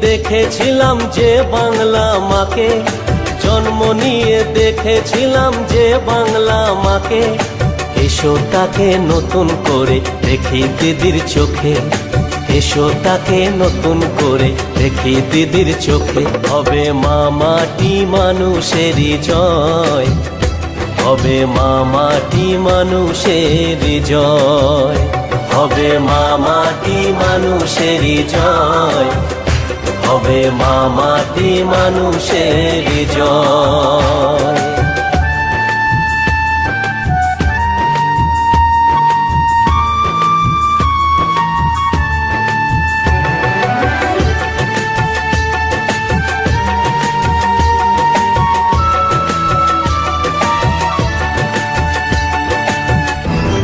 দেখেছিলাম যে বাংলা মাকে, জন্ম নিয়ে দেখেছিলাম যে বাংলা মাকে। এসো তাকে নতুন করে দেখি দিদির চোখে, এসো তাকে নতুন করে দেখি দিদির চোখে। হবে মা মাটি মানুষেরই জয়, হবে মা মাটি মানুষেরই জয়, হবে মা মাটি মানুষেরই জয়, হবে মা মাটি মানুষেরই জয়।